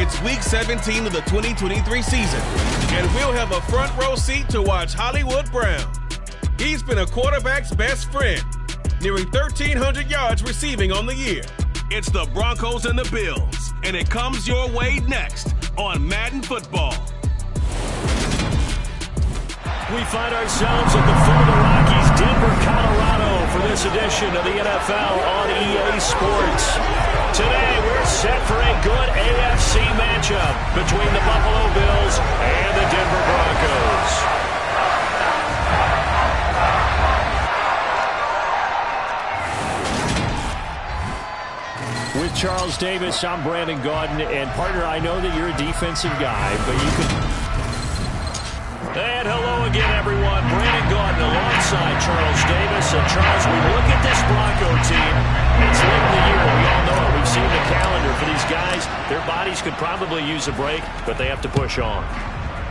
It's Week 17 of the 2023 season, and we'll have a front row seat to watch Hollywood Brown. He's been a quarterback's best friend, nearing 1,300 yards receiving on the year. It's the Broncos and the Bills, and it comes your way next on Madden Football. We find ourselves at the foot of the Rockies, Denver, Colorado, for this edition of the NFL on EA Sports. Today, we're set for a good AFC matchup between the Buffalo Bills and the Denver Broncos. With Charles Davis, I'm Brandon Gaudin, and partner, I know that you're a defensive guy, but you could... And hello again, everyone. Brandon Gaudin alongside Charles Davis. And Charles, we look at this Bronco team. It's late in the year. We all know it. We've seen the calendar for these guys. Their bodies could probably use a break, but they have to push on.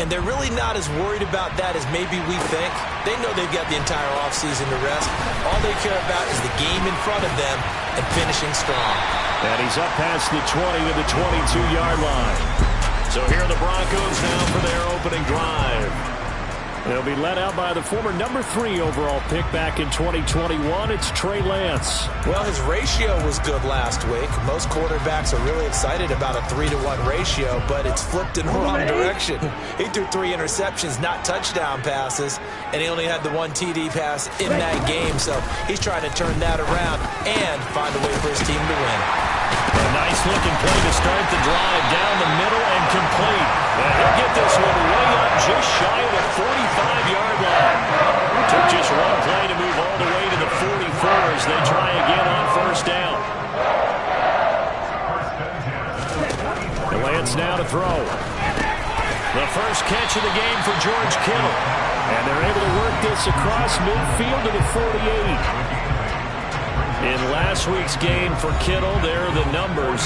And they're really not as worried about that as maybe we think. They know they've got the entire offseason to rest. All they care about is the game in front of them and finishing strong. And he's up past the 20 to the 22-yard line. So here are the Broncos now for their opening drive. They'll be led out by the former number 3 overall pick back in 2021. It's Trey Lance. Well, his ratio was good last week. Most quarterbacks are really excited about a 3-to-1 ratio, but it's flipped in the wrong direction. He threw 3 interceptions, not touchdown passes, and he only had the 1 TD pass in that game. So he's trying to turn that around and find a way for his team to win. A nice-looking play to start the drive down the middle and complete. And he'll get this one way up just shy of the 45-yard line. Took just one play to move all the way to the 44 as they try again on first down. And Lance now to throw. The first catch of the game for George Kittle. And they're able to work this across midfield to the 48. In last week's game for Kittle, there are the numbers.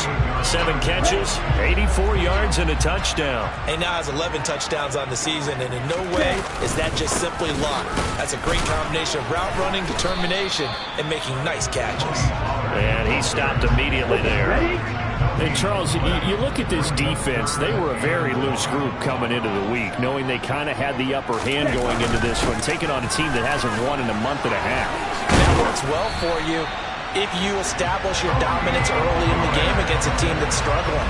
7 catches, 84 yards, and a touchdown. He now has 11 touchdowns on the season, and in no way is that just simply luck. That's a great combination of route running, determination, and making nice catches. And he stopped immediately there. And Charles, you look at this defense, they were a very loose group coming into the week, knowing they kind of had the upper hand going into this one, taking on a team that hasn't won in a month and a half. That works well for you if you establish your dominance early in the game against a team that's struggling.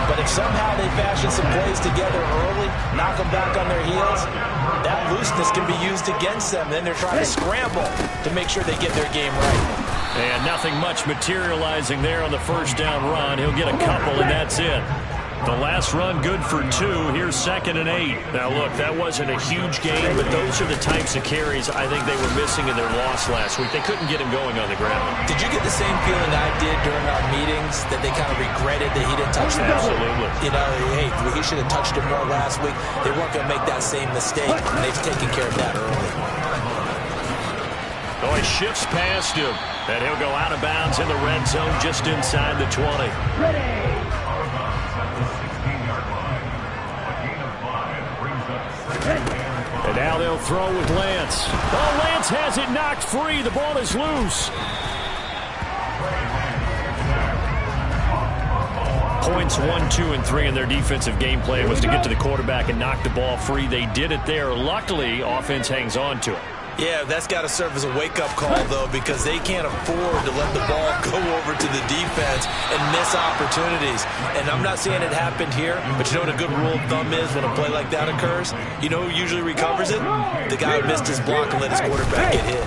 But if somehow they fashion some plays together early, knock them back on their heels, that looseness can be used against them. Then they're trying to scramble to make sure they get their game right. And nothing much materializing there on the first down run. He'll get a couple, and that's it. The last run good for 2. Here's 2nd and 8. Now, look, that wasn't a huge game, but those are the types of carries I think they were missing in their loss last week. They couldn't get him going on the ground. Did you get the same feeling I did during our meetings, that they kind of regretted that he didn't touch the ball? Absolutely. You know, hey, he should have touched it more last week. They weren't going to make that same mistake, and they've taken care of that early. Oh, he shifts past him, and he'll go out of bounds in the red zone just inside the 20. Ready. And now they'll throw with Lance. Oh, Lance has it knocked free. The ball is loose. Points 1, 2, and 3 in their defensive game plan was to get to the quarterback and knock the ball free. They did it there. Luckily, offense hangs on to it. Yeah, that's got to serve as a wake-up call, though, because they can't afford to let the ball go over to the defense and miss opportunities. And I'm not saying it happened here, but you know what a good rule of thumb is when a play like that occurs? You know who usually recovers it? The guy who missed his block and let his quarterback get hit.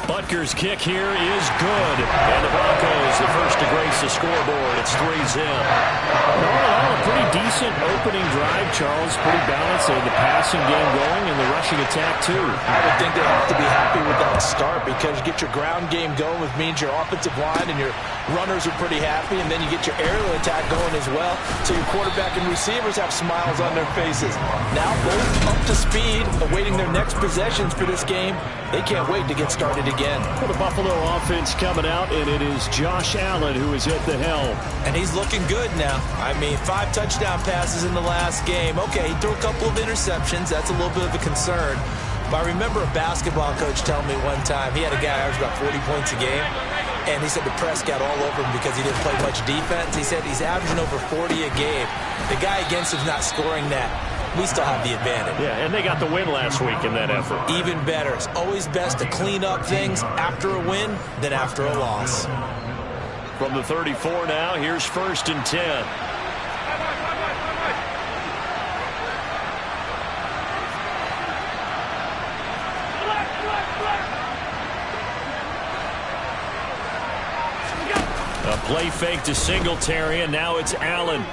Butker's kick here is good. And the Broncos, the first to grace the scoreboard. It's 3-zip. All in all, a pretty decent opening drive, Charles. Pretty balanced. They had the passing game going and the rushing attack, too. I would think they have to be happy with that start because you get your ground game going, which means your offensive line and your runners are pretty happy, and then you get your aerial attack going as well. So your quarterback and receivers have smiles on their faces. Now both up to speed, awaiting their next possessions for this game. They can't wait to get started again. Well, the Buffalo offense coming out, and it is Josh Allen who is at the helm. And he's looking good now. I mean, 5 touchdown passes in the last game. Okay, he threw a couple of interceptions. That's a little bit of a concern. But I remember a basketball coach telling me one time he had a guy who averaged about 40 points a game. And he said the press got all over him because he didn't play much defense. He said he's averaging over 40 a game. The guy against him's not scoring that. We still have the advantage. Yeah, and they got the win last week in that effort. Even better. It's always best to clean up things after a win than after a loss. From the 34 now, here's 1st and 10. A play fake to Singletary, and now it's Allen.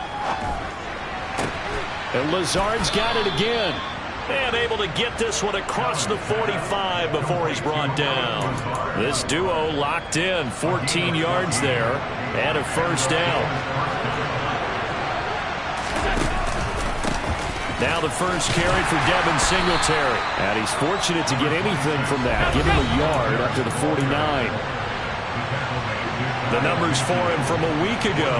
And Lazard's got it again. And able to get this one across the 45 before he's brought down. This duo locked in, 14 yards there, and a 1st down. Now the first carry for Devin Singletary. And he's fortunate to get anything from that. Give him a yard up to the 49. The numbers for him from a week ago.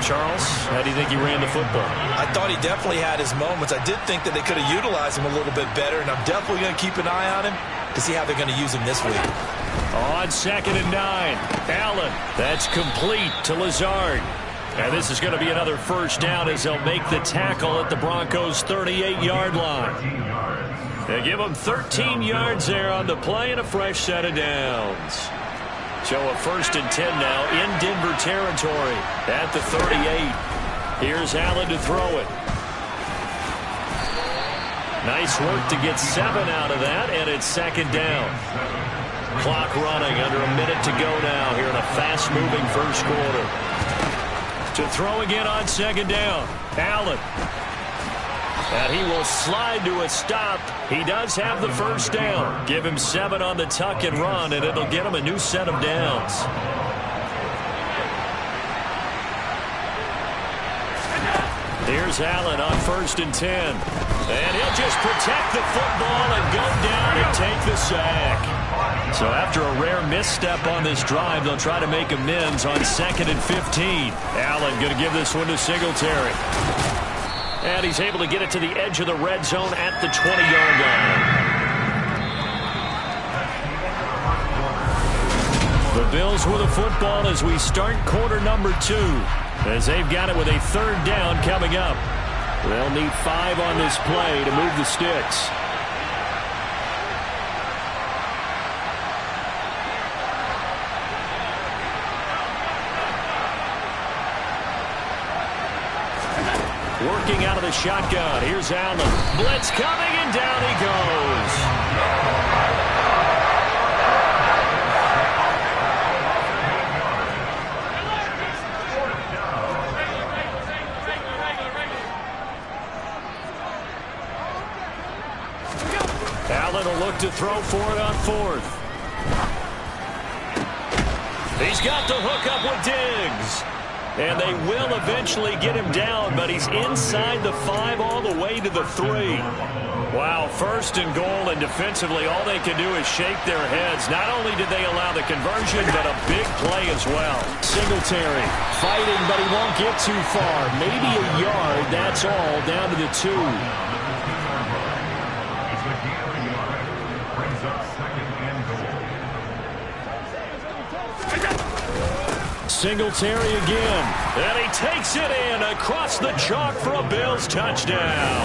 Charles, how do you think he ran the football? I thought he definitely had his moments. I did think that they could have utilized him a little bit better, and I'm definitely going to keep an eye on him to see how they're going to use him this week. On 2nd and 9, Allen. That's complete to Lazard. And this is going to be another 1st down as they'll make the tackle at the Broncos' 38-yard line. They give them 13 yards there on the play and a fresh set of downs. So a 1st and 10 now in Denver territory at the 38. Here's Allen to throw it. Nice work to get 7 out of that, and it's 2nd down. Clock running, under a minute to go now here in a fast-moving 1st quarter. To throw again on 2nd down, Allen. And he will slide to a stop. He does have the 1st down. Give him 7 on the tuck and run, and it'll get him a new set of downs. Here's Allen on 1st and 10. And he'll just protect the football and go down and take the sack. So after a rare misstep on this drive, they'll try to make amends on 2nd and 15. Allen going to give this one to Singletary. And he's able to get it to the edge of the red zone at the 20-yard line. The Bills with a football as we start quarter number 2. As they've got it with a 3rd down coming up. They'll need 5 on this play to move the sticks. Working out of the shotgun. Here's Allen. Blitz coming, and down he goes. Allen will look to throw for it on 4th. He's got the hook up with Diggs. And they will eventually get him down, but he's inside the 5 all the way to the 3. Wow, 1st and goal, and defensively all they can do is shake their heads. Not only did they allow the conversion, but a big play as well. Singletary fighting, but he won't get too far. Maybe a yard, that's all, down to the 2. Singletary again, and he takes it in across the chalk for a Bills touchdown.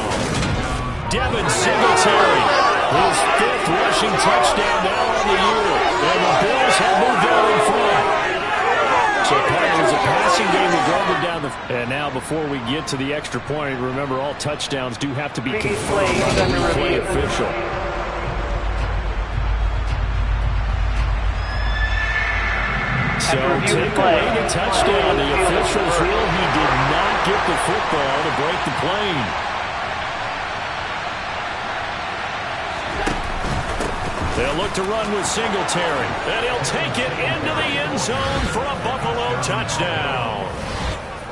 Devin Singletary, his 5th rushing touchdown now on the year, and the Bills have moved out in front. So partners, a passing game will drove them down the. And now before we get to the extra point, remember all touchdowns do have to be confirmed by the replay official. So take away the touchdown. The officials rule he did not get the football to break the plane. They'll look to run with Singletary. And he'll take it into the end zone for a Buffalo touchdown.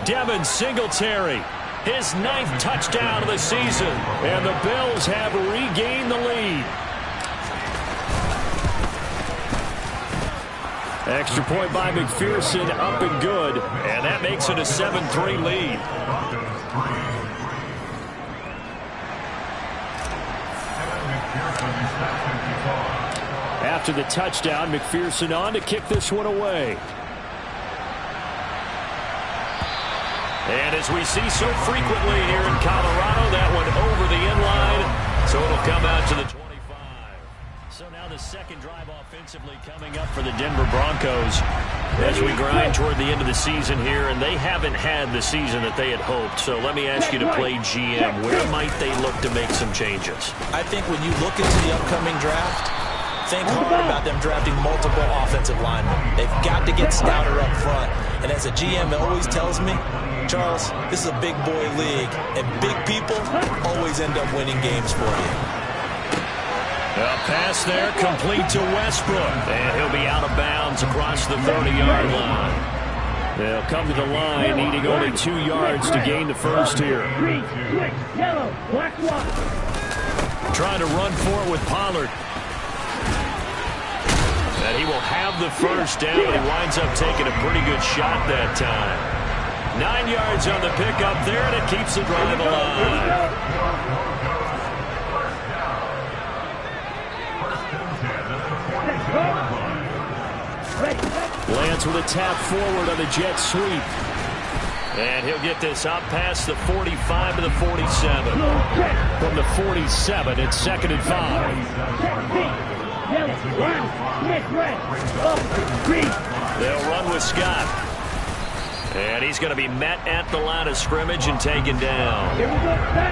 Devin Singletary, his 9th touchdown of the season. And the Bills have regained the lead. Extra point by McPherson, up and good. And that makes it a 7-3 lead. after the touchdown. McPherson on to kick this one away. And as we see so frequently here in Colorado, that one over the end line. So it'll come out to the 25. So now the second drive offensively coming up for the Denver Broncos as we grind toward the end of the season here. And they haven't had the season that they had hoped. So let me ask you to play GM. Where might they look to make some changes? I think when you look into the upcoming draft, think hard about them drafting multiple offensive linemen. They've got to get stouter up front. And as a GM, it always tells me, Charles, this is a big boy league, and big people always end up winning games for you. A pass there, complete to Westbrook. And he'll be out of bounds across the 30-yard line. They'll come to the line, needing only 2 yards to gain the first here. Trying to run for it with Pollard. And he will have the first down. He winds up taking a pretty good shot that time. 9 yards on the pickup there, and it keeps the drive alive. Lance with a tap forward on the jet sweep. And he'll get this up past the 45 to the 47. From the 47, it's 2nd and 5. They'll run with Scott. And he's going to be met at the line of scrimmage and taken down.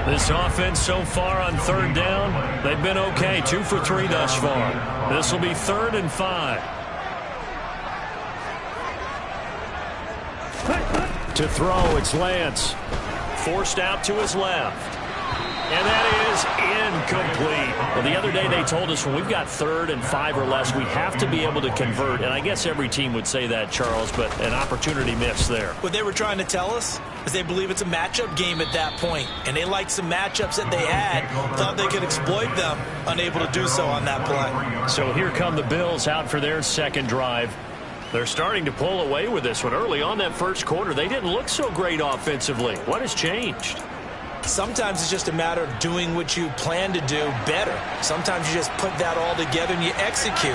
This offense so far on 3rd down, they've been okay. 2 for 3 thus far. This will be 3rd and 5. To throw, it's Lance. Forced out to his left. And that is incomplete. Well, the other day they told us when we've got 3rd and 5 or less, we have to be able to convert. And I guess every team would say that, Charles, but an opportunity missed there. What they were trying to tell us is they believe it's a matchup game at that point. And they liked some matchups that they had, thought they could exploit them, unable to do so on that play. So here come the Bills out for their second drive. They're starting to pull away with this one. Early on that first quarter, they didn't look so great offensively. What has changed? Sometimes it's just a matter of doing what you plan to do better. Sometimes you just put that all together and you execute.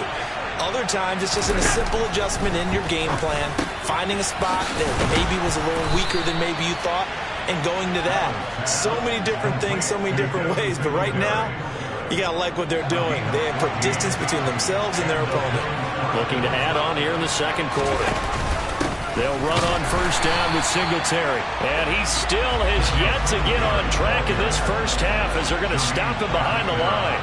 Other times it's just a simple adjustment in your game plan, finding a spot that maybe was a little weaker than maybe you thought, and going to that. So many different things, so many different ways, but right now, you got to like what they're doing. They have put distance between themselves and their opponent. Looking to add on here in the second quarter. They'll run on first down with Singletary. And he still has yet to get on track in this first half as they're going to stop him behind the line.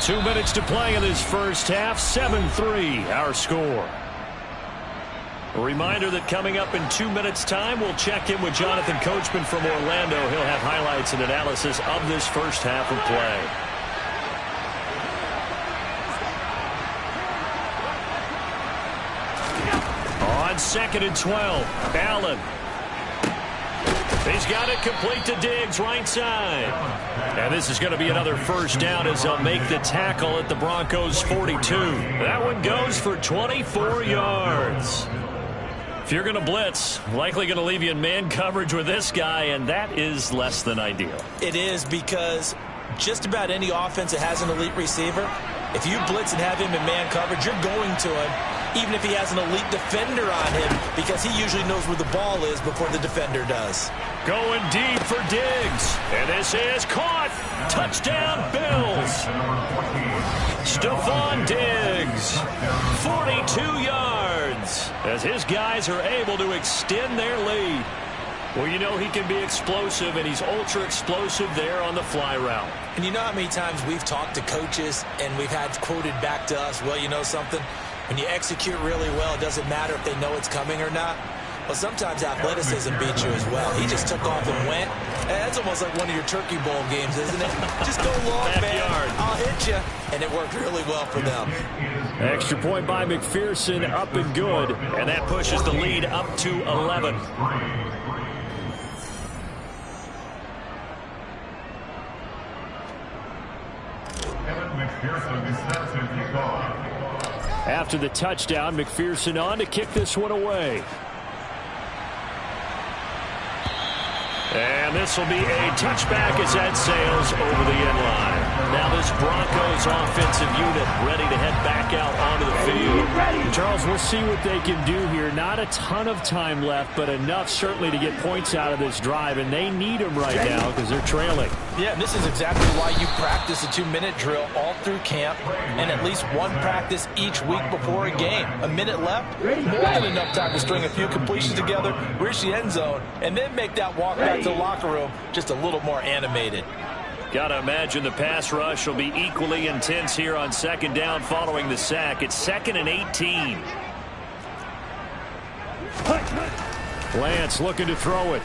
2 minutes to play in this first half. 7-3 our score. A reminder that coming up in 2 minutes' time, we'll check in with Jonathan Coachman from Orlando. He'll have highlights and analysis of this first half of play. On 2nd and 12, Allen. He's got it complete to Diggs, right side. And this is going to be another first down as they'll make the tackle at the Broncos' 42. That one goes for 24 yards. If you're going to blitz, likely going to leave you in man coverage with this guy, and that is less than ideal. It is, because just about any offense that has an elite receiver, if you blitz and have him in man coverage, you're going to him, even if he has an elite defender on him, because he usually knows where the ball is before the defender does. Going deep for Diggs, and this is caught. Touchdown, Bills. Stephon Diggs, 42 yards, as his guys are able to extend their lead. Well, you know he can be explosive, and he's ultra explosive there on the fly route. And you know how many times we've talked to coaches and we've had quoted back to us, well, you know something? When you execute really well, it doesn't matter if they know it's coming or not. Well, sometimes athleticism beats you as well. He just took off and went. That's almost like one of your Turkey Bowl games, isn't it? Just go long, man. I'll hit you. And it worked really well for them. Extra point by McPherson, up and good. And that pushes the lead up to 11. Kevin McPherson is set to kick off. After the touchdown, McPherson on to kick this one away. And this will be a touchback as that sails over the end line. Now this Broncos offensive unit ready to head back out onto the field. Charles, we'll see what they can do here. Not a ton of time left, but enough certainly to get points out of this drive, and they need them right now because they're trailing. Yeah, this is exactly why you practice a 2-minute drill all through camp and at least one practice each week before a game. A minute left, more than enough time to string a few completions together, reach the end zone, and then make that walk back to the locker room just a little more animated. Got to imagine the pass rush will be equally intense here on second down following the sack. It's 2nd and 18. Lance looking to throw it.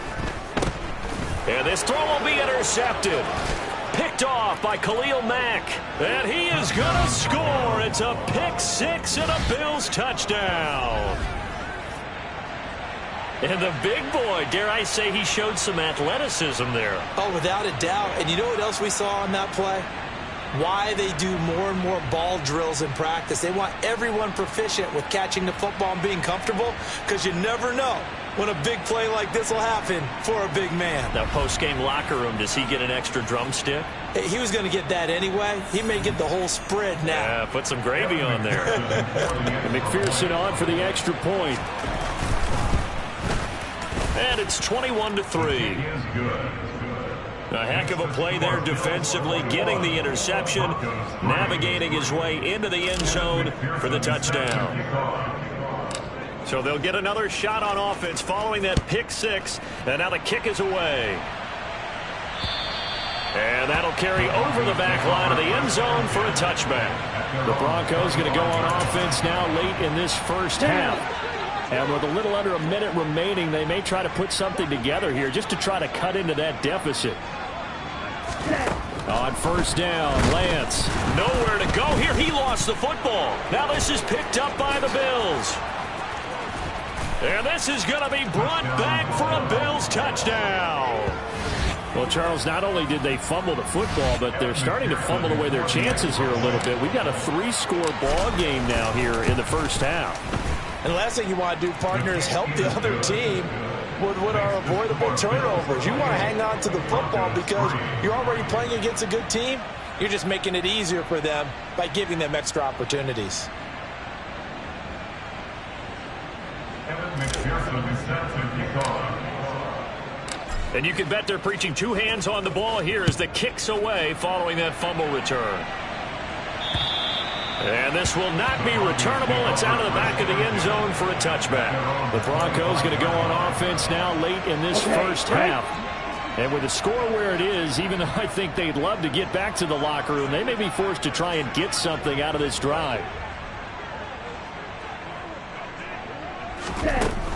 And this throw will be intercepted. Picked off by Khalil Mack. And he is going to score. It's a pick six and a Bills touchdown. And the big boy, dare I say, he showed some athleticism there. Oh, without a doubt. And you know what else we saw on that play? Why they do more and more ball drills in practice. They want everyone proficient with catching the football and being comfortable, because you never know when a big play like this will happen for a big man. Now, post-game locker room, does he get an extra drumstick? He was going to get that anyway. He may get the whole spread now. Yeah, put some gravy on there. McPherson on for the extra point. And it's 21-3. A heck of a play there defensively, getting the interception, navigating his way into the end zone for the touchdown. So they'll get another shot on offense following that pick six, and now the kick is away. And that'll carry over the back line of the end zone for a touchback. The Broncos going to go on offense now late in this first half. And with a little under a minute remaining, they may try to put something together here just to try to cut into that deficit. On first down, Lance. Nowhere to go here. He lost the football. Now this is picked up by the Bills. And this is going to be brought back for a Bills touchdown. Well, Charles, not only did they fumble the football, but they're starting to fumble away their chances here a little bit. We've got a 3-score ball game now here in the first half. And the last thing you want to do, partner, is help the other team with what are avoidable turnovers. You want to hang on to the football because you're already playing against a good team. You're just making it easier for them by giving them extra opportunities. And you can bet they're preaching two hands on the ball here as the kick's away following that fumble return. And this will not be returnable. It's out of the back of the end zone for a touchback. The Broncos going to go on offense now late in this first half. And with the score where it is, even though I think they'd love to get back to the locker room, they may be forced to try and get something out of this drive.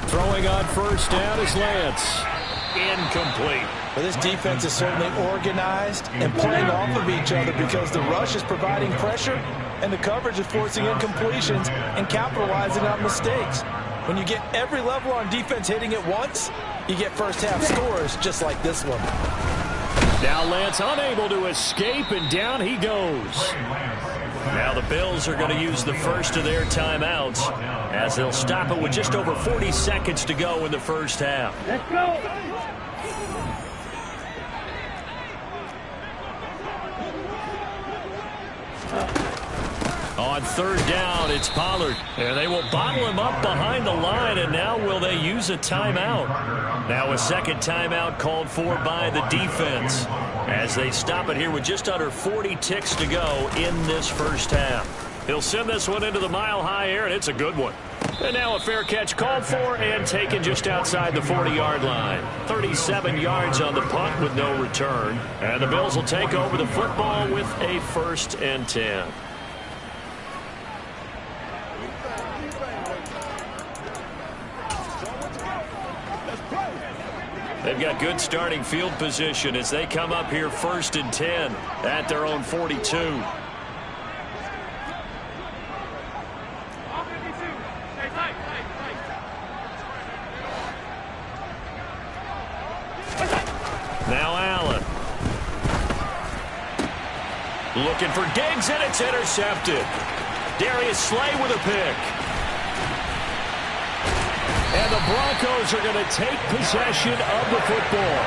Throwing on first down is Lance. Incomplete. Well, this defense is certainly organized and playing off of each other because the rush is providing pressure and the coverage is forcing incompletions and capitalizing on mistakes. When you get every level on defense hitting at once, you get first half scores just like this one. Now Lance unable to escape, and down he goes. Now the Bills are going to use the first of their timeouts as they'll stop it with just over 40 seconds to go in the first half. Let's go. On third down, it's Pollard. And they will bottle him up behind the line, and now will they use a timeout? Now a second timeout called for by the defense as they stop it here with just under 40 ticks to go in this first half. He'll send this one into the mile-high air, and it's a good one. And now a fair catch called for and taken just outside the 40-yard line. 37 yards on the punt with no return. And the Bills will take over the football with a 1st and 10. They've got good starting field position as they come up here 1st and 10 at their own 42. Now Allen. Looking for Diggs, and it's intercepted. Darius Slay with a pick. And the Broncos are going to take possession of the football.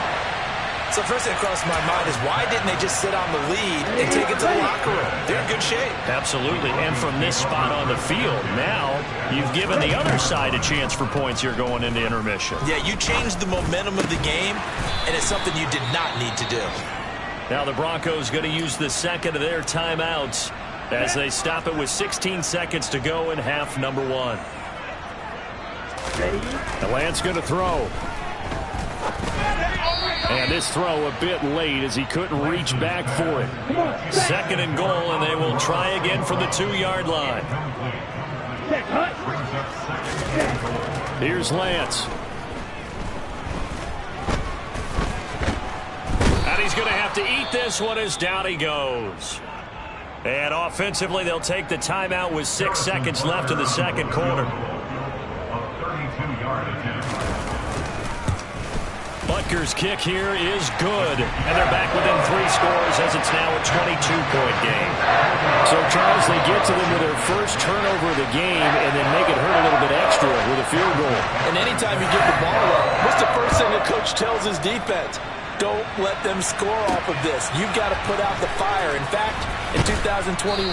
So first thing that crossed my mind is why didn't they just sit on the lead and take it to the locker room? They're in good shape. Absolutely. And from this spot on the field, now you've given the other side a chance for points here going into intermission. Yeah, you changed the momentum of the game, and it's something you did not need to do. Now the Broncos going to use the second of their timeouts as they stop it with 16 seconds to go in half number 1. The Lance going to throw. And this throw a bit late as he couldn't reach back for it. 2nd and goal, and they will try again from the 2-yard line. Here's Lance. And he's going to have to eat this one as down he goes. And offensively, they'll take the timeout with 6 seconds left in the second quarter. Butker's kick here is good. And they're back within 3 scores as it's now a 22-point game. So, Charles, they get to them with their first turnover of the game and then make it hurt a little bit extra with a field goal. And anytime you give the ball up, what's the first thing the coach tells his defense? Don't let them score off of this. You've got to put out the fire. In fact, in 2021,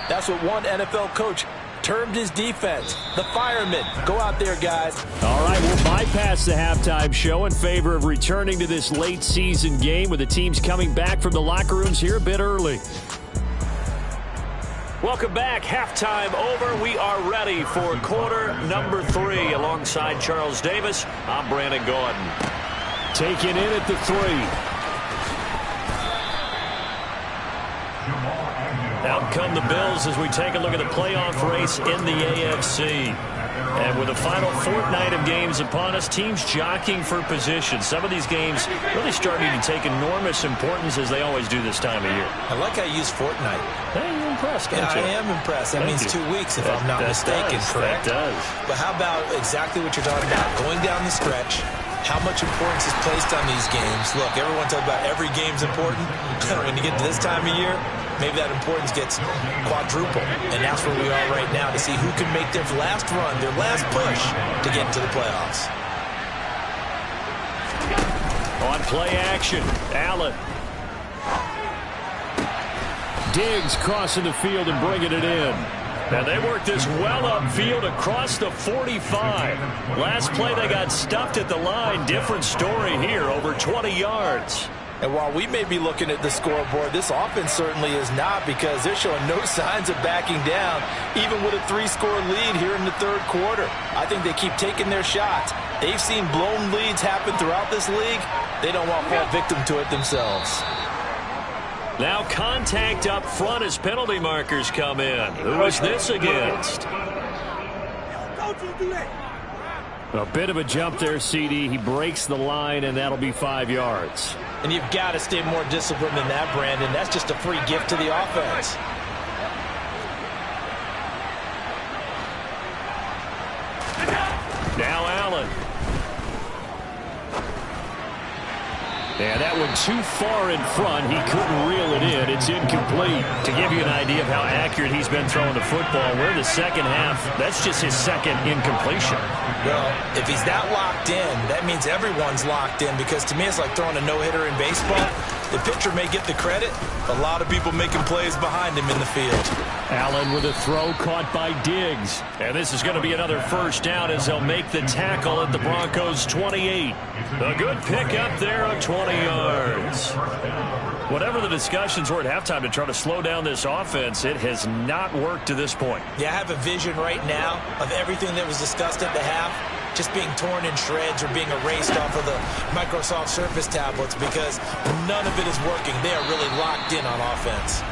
that's what one NFL coach termed his defense, the firemen. Go out there, guys. All right, we'll bypass the halftime show in favor of returning to this late season game with the teams coming back from the locker rooms here a bit early. Welcome back. Halftime over. We are ready for quarter number 3. Alongside Charles Davis, I'm Brandon Gaudin. Taken in at the 3. Out come the Bills as we take a look at the playoff race in the AFC. And with the final fortnight of games upon us, teams jockeying for position. Some of these games really starting to take enormous importance as they always do this time of year. I like how you use fortnight. Hey, you're impressed, don't you? I am impressed. That means 2 weeks if I'm not mistaken, correct? That does. But how about exactly what you're talking about? Going down the stretch, how much importance is placed on these games? Look, everyone talks about every game's important. When you get to this time of year, maybe that importance gets quadruple. And that's where we are right now to see who can make their last run, their last push to get into the playoffs. On play action, Allen. Diggs crossing the field and bringing it in. Now they worked this well upfield across the 45. Last play they got stuffed at the line. Different story here, over 20 yards. And while we may be looking at the scoreboard, this offense certainly is not, because they're showing no signs of backing down, even with a 3-score lead here in the third quarter. I think they keep taking their shots. They've seen blown leads happen throughout this league. They don't want to fall victim to it themselves. Now contact up front as penalty markers come in. Who is this against? A bit of a jump there, CD. He breaks the line, and that'll be 5 yards. And you've got to stay more disciplined than that, Brandon. That's just a free gift to the offense. Now Allen. And that one too far in front. He couldn't reel it in. It's incomplete. To give you an idea of how accurate he's been throwing the football, we're in the second half. That's just his second incompletion. Well, if he's that locked in, that means everyone's locked in, because to me it's like throwing a no-hitter in baseball. The pitcher may get the credit. A lot of people making plays behind him in the field. Allen with a throw caught by Diggs. And this is going to be another first down as they'll make the tackle at the Broncos' 28. A good pick up there of 20 yards. Whatever the discussions were at halftime to try to slow down this offense, it has not worked to this point. Yeah, I have a vision right now of everything that was discussed at the half just being torn in shreds or being erased off of the Microsoft Surface tablets, because none of it is working. They are really locked in on offense.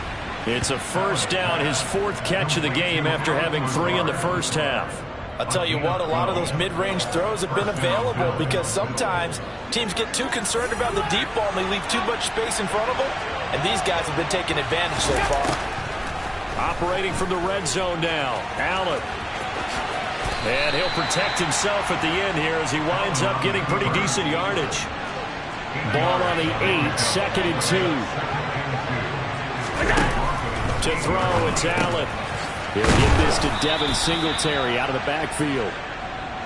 It's a first down, his 4th catch of the game after having 3 in the first half. I'll tell you what, a lot of those mid-range throws have been available, because sometimes teams get too concerned about the deep ball and they leave too much space in front of them, and these guys have been taking advantage so far. Operating from the red zone now, Allen. And he'll protect himself at the end here as he winds up getting pretty decent yardage. Ball on the 8, 2nd and 2. To throw, it's Allen. He'll get this to Devin Singletary out of the backfield.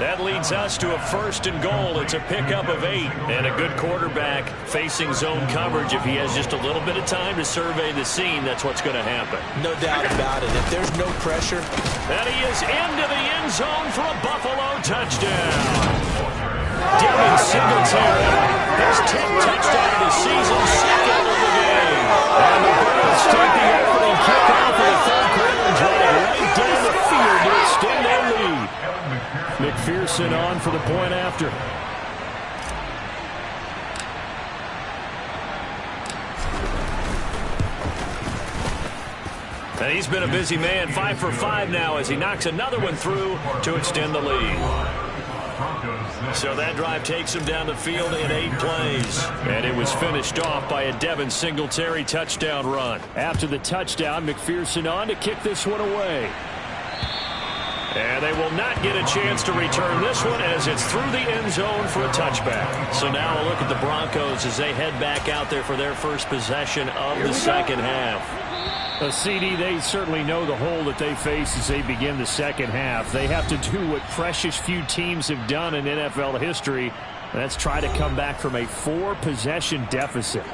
That leads us to a 1st and goal. It's a pickup of 8. And a good quarterback facing zone coverage. If he has just a little bit of time to survey the scene, that's what's going to happen. No doubt about it. If there's no pressure. And he is into the end zone for a Buffalo touchdown. Devin Singletary, his 10th touchdown of the season, 2nd of the game. And the Birds take the opening kickoff of the 3rd quarter and drive right down the field to extend their lead. McPherson on for the point after. And he's been a busy man, 5 for 5 now as he knocks another one through to extend the lead. So that drive takes him down the field in 8 plays. And it was finished off by a Devin Singletary touchdown run. After the touchdown, McPherson on to kick this one away. And they will not get a chance to return this one as it's through the end zone for a touchback. So now a look at the Broncos as they head back out there for their first possession of the second half. CD, they certainly know the hole that they face as they begin the second half. They have to do what precious few teams have done in NFL history. That's try to come back from a 4-possession deficit.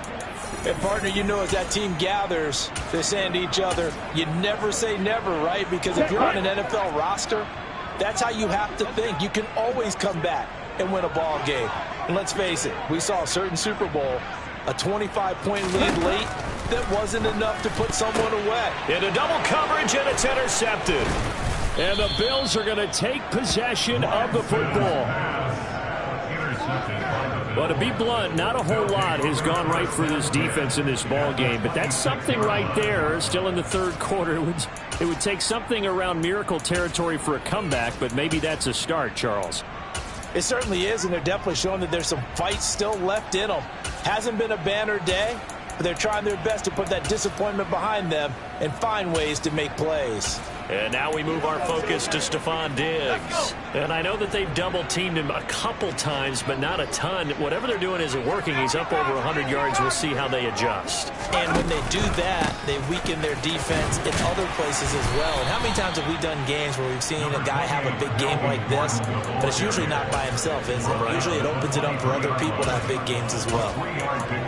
And, partner, you know, as that team gathers, they're saying to each other, you never say never, right? Because if you're on an NFL roster, that's how you have to think. You can always come back and win a ball game. And let's face it, we saw a certain Super Bowl, a 25-point lead late that wasn't enough to put someone away. Into double coverage, and it's intercepted. And the Bills are going to take possession of the football. Well, to be blunt, not a whole lot has gone right for this defense in this ball game, but that's something right there. Still in the 3rd quarter, it would take something around miracle territory for a comeback, but maybe that's a start, Charles. It certainly is, and they're definitely showing that there's some fight still left in them. Hasn't been a banner day, but they're trying their best to put that disappointment behind them and find ways to make plays. And now we move our focus to Stephon Diggs. And I know that they've double-teamed him a couple times, but not a ton. Whatever they're doing isn't working. He's up over 100 yards. We'll see how they adjust. And when they do that, they weaken their defense in other places as well. And how many times have we done games where we've seen a guy have a big game like this, but it's usually not by himself, is it? Right. Usually it opens it up for other people to have big games as well.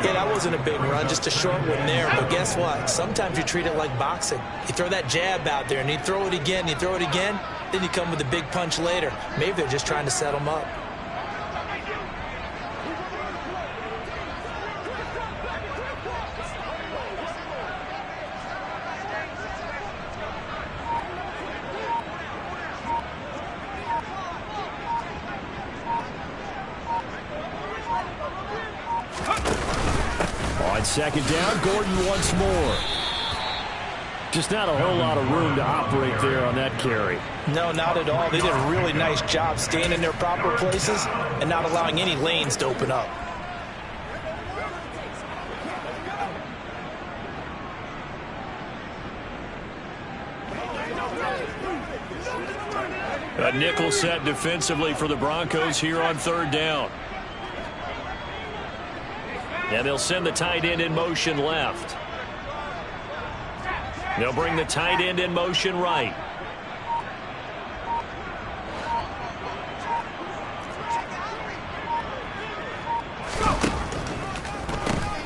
Yeah, that wasn't a big run, just a short one there. But guess what? Sometimes you treat it like boxing. You throw that jab out there, and you throw it again, you throw it again, then you come with a big punch later. Maybe they're just trying to set them up. On 2nd down, Gordon once more. Just not a whole lot of room to operate there on that carry. No, not at all. They did a really nice job staying in their proper places and not allowing any lanes to open up. A nickel set defensively for the Broncos here on 3rd down. And they'll send the tight end in motion left. They'll bring the tight end in motion right.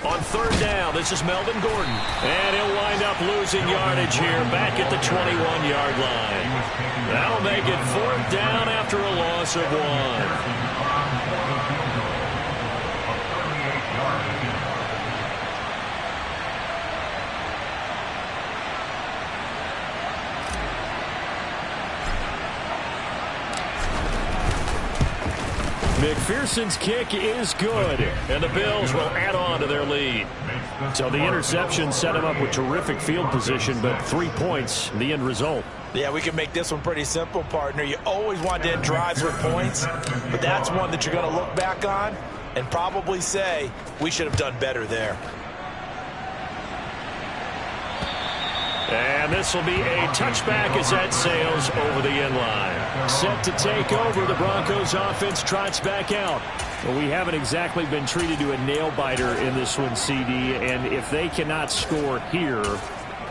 On 3rd down, this is Melvin Gordon. And he'll wind up losing yardage here back at the 21-yard line. That'll make it 4th down after a loss of 1. McPherson's kick is good, and the Bills will add on to their lead. So the interception set him up with terrific field position, but 3 points, the end result. Yeah, we can make this one pretty simple, partner. You always want to end drives with points, but that's one that you're going to look back on and probably say, we should have done better there. And this will be a touchback as that sails over the end line. Set to take over, the Broncos offense trots back out. Well, we haven't exactly been treated to a nail-biter in this one, CD, and if they cannot score here,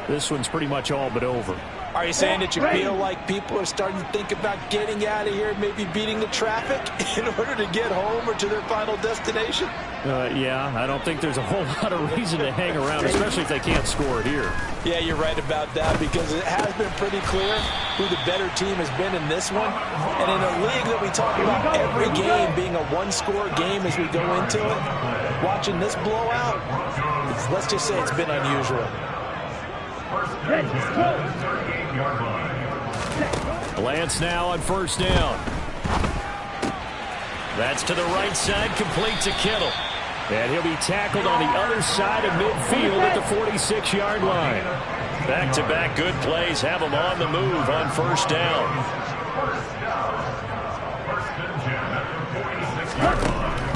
this one's pretty much all but over. Are you saying that you feel like people are starting to think about getting out of here, maybe beating the traffic in order to get home or to their final destination? Yeah, I don't think there's a whole lot of reason to hang around, especially if they can't score here. Yeah, you're right about that, because it has been pretty clear who the better team has been in this one. And in a league that we talk about every game being a one-score game as we go into it, watching this blowout, let's just say it's been unusual. Lance now on first down. That's to the right side, complete to Kittle. And he'll be tackled on the other side of midfield at the 46-yard line. Back-to-back good plays have him on the move on first down.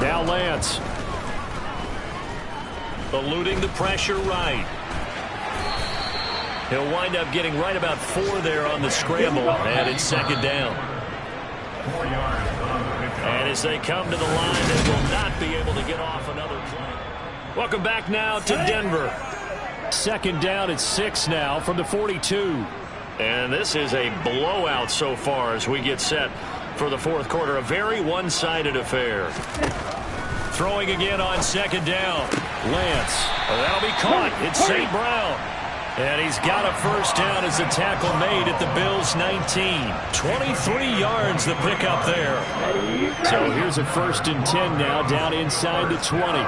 Now Lance. Eluding the pressure right. He'll wind up getting right about 4 there on the scramble, and it's second down. And as they come to the line, they will not be able to get off another play. Welcome back now to Denver. Second down at 6 now from the 42. And this is a blowout so far as we get set for the fourth quarter. A very one-sided affair. Throwing again on second down. Lance. That'll be caught. It's St. Brown. And he's got a first down as the tackle made at the Bills' 19. 23 yards the pickup there. So here's a 1st and 10 now down inside the 20.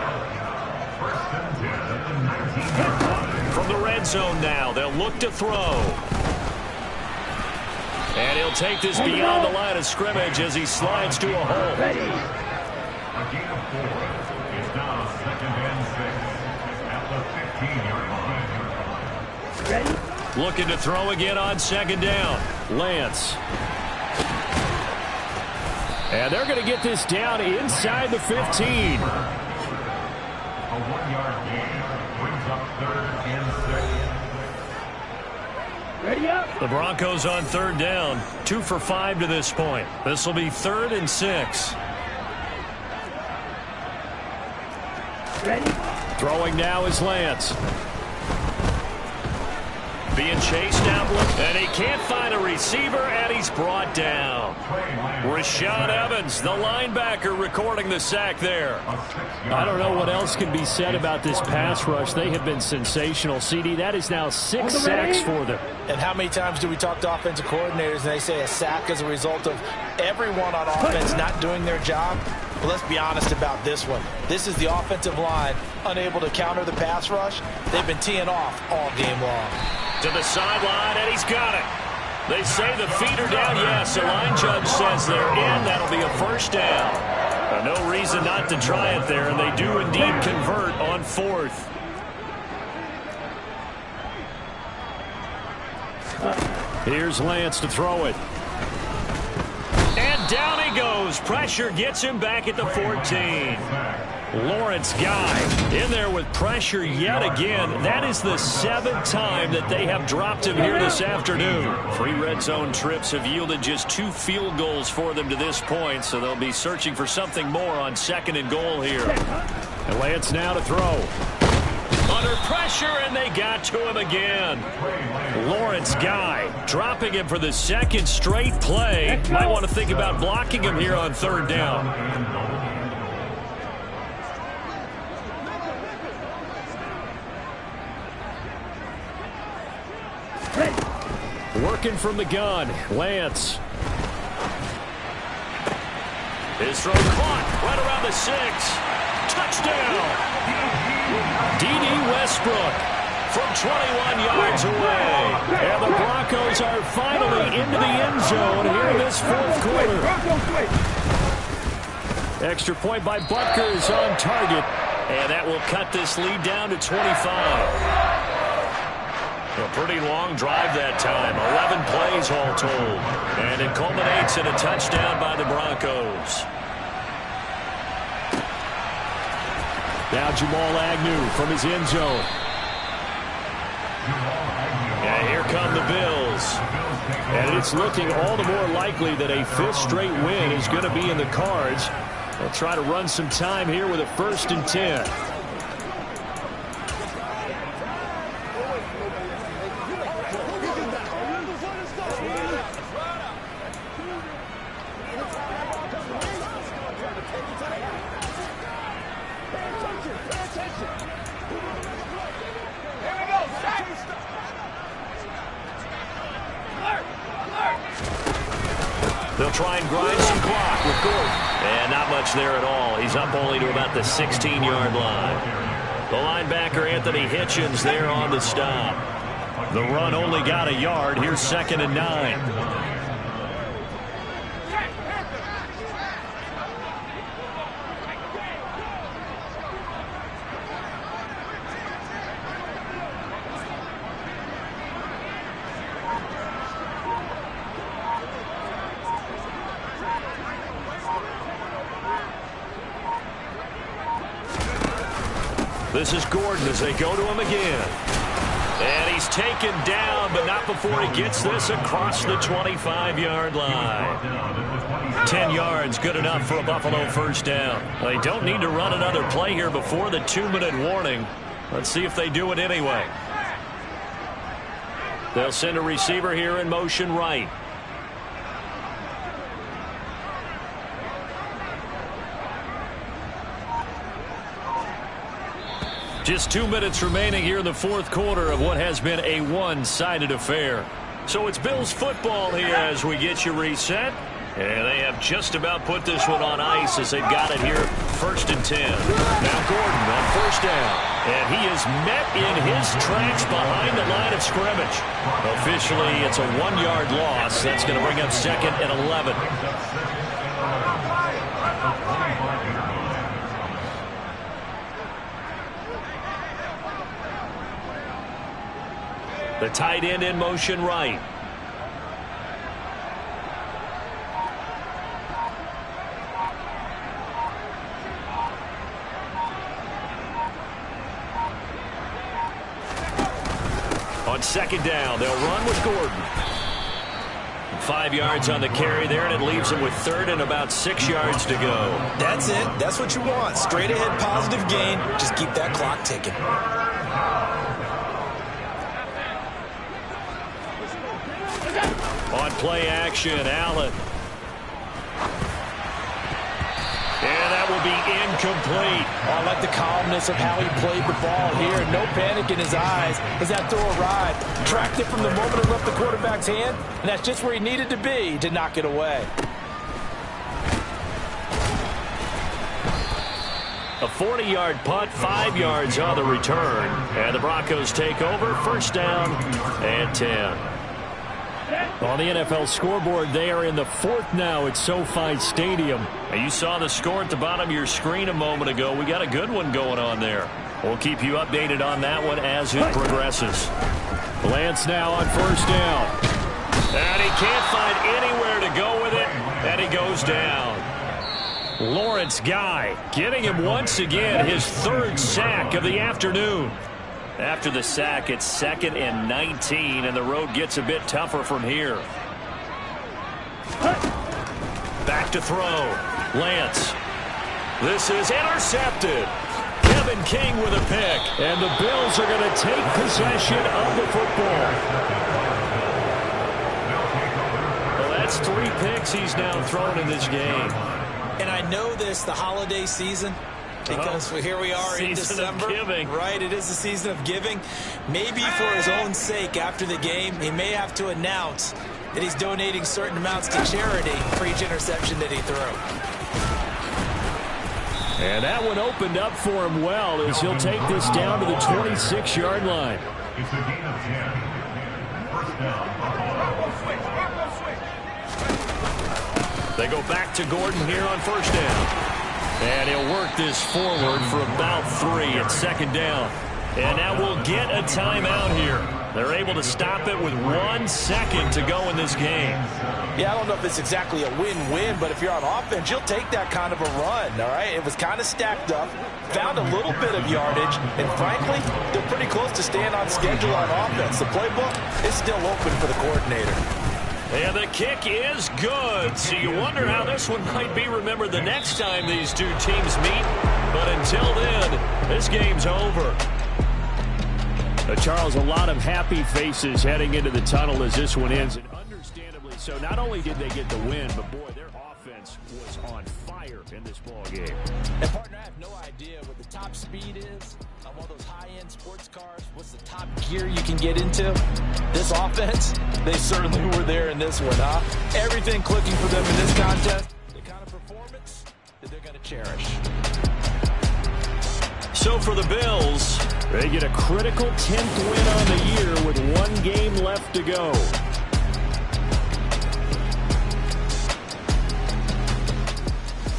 From the red zone now, they'll look to throw. And he'll take this beyond the line of scrimmage as he slides to a hole. It's now 2nd and 6 at the 15-yard line. Looking to throw again on second down. Lance. And they're going to get this down inside the 15. A 1-yard gain brings up 3rd and 6. Ready up. The Broncos on third down. 2 for 5 to this point. This will be 3rd and 6. Ready. Throwing now is Lance. Being chased down, and he can't find a receiver, and he's brought down. Rashaan Evans, the linebacker, recording the sack there. I don't know what else can be said about this pass rush. They have been sensational, CD. That is now 6 sacks for them. And how many times do we talk to offensive coordinators and they say a sack as a result of everyone on offense not doing their job? Well, let's be honest about this one. This is the offensive line unable to counter the pass rush. They've been teeing off all game long. To the sideline, and he's got it. They say the feet are down. Yes, the line judge says they're in. That'll be a first down. No reason not to try it there, and they do indeed convert on 4th. Here's Lance to throw it. And down he goes. Pressure gets him back at the 14. Lawrence Guy in there with pressure yet again. That is the 7th time that they have dropped him here this afternoon. 3 red zone trips have yielded just 2 field goals for them to this point, so they'll be searching for something more on 2nd and goal here. And Lance now to throw. Under pressure, and they got to him again. Lawrence Guy dropping him for the 2nd straight play. Might want to think about blocking him here on 3rd down. Working from the gun, Lance. His throw caught right around the 6. Touchdown! D.D. Westbrook from 21 yards away. And the Broncos are finally into the end zone here in this 4th quarter. Extra point by Butker is on target. And that will cut this lead down to 25. A pretty long drive that time. 11 plays all told. And it culminates in a touchdown by the Broncos. Now Jamal Agnew from his end zone. And here come the Bills. And it's looking all the more likely that a 5th straight win is going to be in the cards. They'll try to run some time here with a 1st and 10. They'll try and grind some clock with Gordon. And not much there at all. He's up only to about the 16-yard line. The linebacker, Anthony Hitchens, there on the stop. The run only got a yard. Here's 2nd and 9. This is Gordon as they go to him again. And he's taken down, but not before he gets this across the 25-yard line. 10 yards, good enough for a Buffalo first down. They don't need to run another play here before the 2-minute warning. Let's see if they do it anyway. They'll send a receiver here in motion right. Just 2 minutes remaining here in the fourth quarter of what has been a one-sided affair. So it's Bills football here as we get you reset. And they have just about put this one on ice as they've got it here 1st and 10. Now Gordon on first down. And he is met in his tracks behind the line of scrimmage. Officially, it's a 1-yard loss. That's going to bring up 2nd and 11. The tight end in motion right. On 2nd down, they'll run with Gordon. 5 yards on the carry there, and it leaves them with 3rd and about 6 yards to go. That's it. That's what you want. Straight ahead positive gain. Just keep that clock ticking. On play action, Allen. And that will be incomplete. Oh, I like the calmness of how he played the ball here. No panic in his eyes as that throw arrived. Tracked it from the moment it left the quarterback's hand, and that's just where he needed to be to knock it away. A 40-yard punt, 5 yards on the return. And the Broncos take over, 1st down and 10. On the NFL scoreboard, they are in the 4th now at SoFi Stadium. And you saw the score at the bottom of your screen a moment ago. We got a good one going on there. We'll keep you updated on that one as it progresses. Lance now on 1st down. And he can't find anywhere to go with it. And he goes down. Lawrence Guy getting him once again his 3rd sack of the afternoon. After the sack, it's 2nd and 19, and the road gets a bit tougher from here. Back to throw. Lance. This is intercepted. Kevin King with a pick, and the Bills are going to take possession of the football. Well, that's 3 picks he's now thrown in this game. And I know this, the holiday season, because here we are in December, right? It is the season of giving. Maybe for his own sake, after the game, he may have to announce that he's donating certain amounts to charity for each interception that he threw. And that one opened up for him well as he'll take this down to the 26-yard line. It's a gain of 10. 1st down. They go back to Gordon here on 1st down. And he'll work this forward for about 3 at 2nd down. And that will get a timeout here. They're able to stop it with 1 second to go in this game. Yeah, I don't know if it's exactly a win-win, but if you're on offense, you'll take that kind of a run, all right? It was kind of stacked up, found a little bit of yardage, and frankly, they're pretty close to staying on schedule on offense. The playbook is still open for the coordinator. And the kick is good. So you wonder how this one might be remembered the next time these two teams meet. But until then, this game's over. Charles, a lot of happy faces heading into the tunnel as this one ends. And understandably so, not only did they get the win, but boy, their offense was on fire in this ball game. And partner, I have no idea what the top speed is on one of those high-end sports cars, what's the top gear you can get into, this offense, they certainly were there in this one, huh? Everything clicking for them in this contest, the kind of performance that they're going to cherish. So for the Bills, they get a critical 10th win on the year with 1 game left to go.